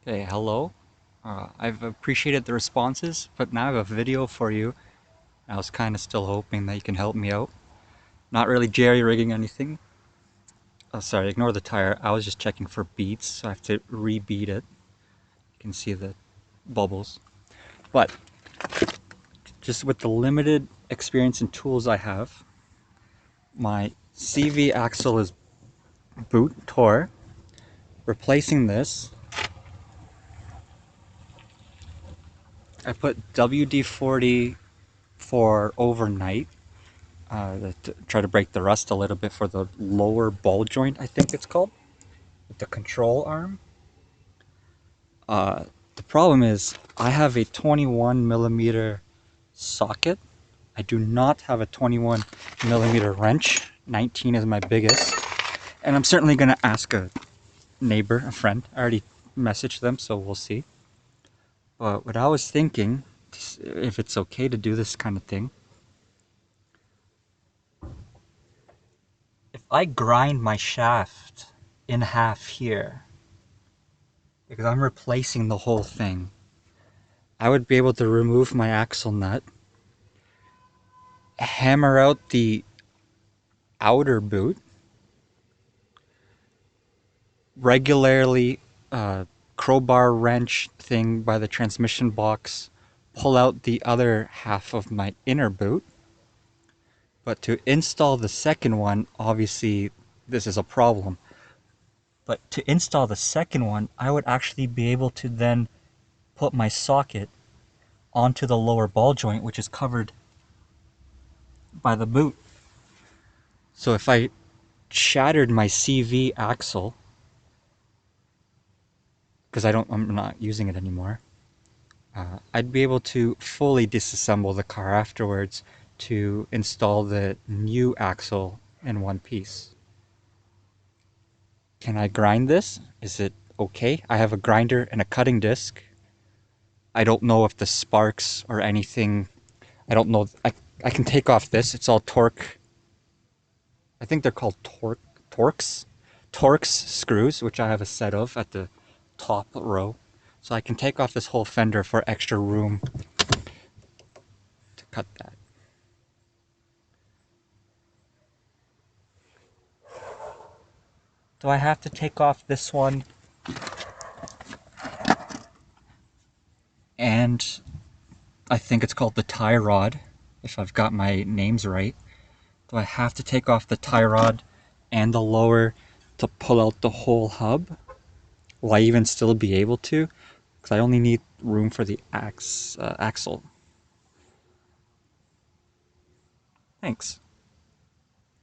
Okay, hello. I've appreciated the responses, but now I have a video for you. I was kind of still hoping that you can help me out. Not really jerry-rigging anything. Oh, sorry, ignore the tire. I was just checking for beads, so I have to re-bead it. You can see the bubbles. But just with the limited experience and tools I have, my CV axle is boot tore. Replacing this, I put WD-40 for overnight. To try to break the rust a little bit for the lower ball joint, I think it's called, with the control arm. The problem is I have a 21 millimeter socket. I do not have a 21 millimeter wrench. 19 is my biggest. And I'm certainly going to ask a neighbor, a friend. I already messaged them, so we'll see. But what I was thinking, if it's okay to do this kind of thing, if I grind my shaft in half here, because I'm replacing the whole thing, I would be able to remove my axle nut, hammer out the outer boot, regularly crowbar wrench thing by the transmission box, pull out the other half of my inner boot. But to install the second one, obviously this is a problem. But to install the second one, I would actually be able to then put my socket onto the lower ball joint, which is covered by the boot. So if I shattered my CV axle, because I'm not using it anymore, I'd be able to fully disassemble the car afterwards to install the new axle in one piece. Can I grind this? Is it okay? I have a grinder and a cutting disc. I don't know if the sparks or anything, I don't know. I can take off this. It's all torque. I think they're called Torx. Torx screws, which I have a set of at the top row. So I can take off this whole fender for extra room to cut that. Do I have to take off this one? And I think it's called the tie rod, if I've got my names right. Do I have to take off the tie rod and the lower to pull out the whole hub? Will I even still be able to? Because I only need room for the axle. Thanks.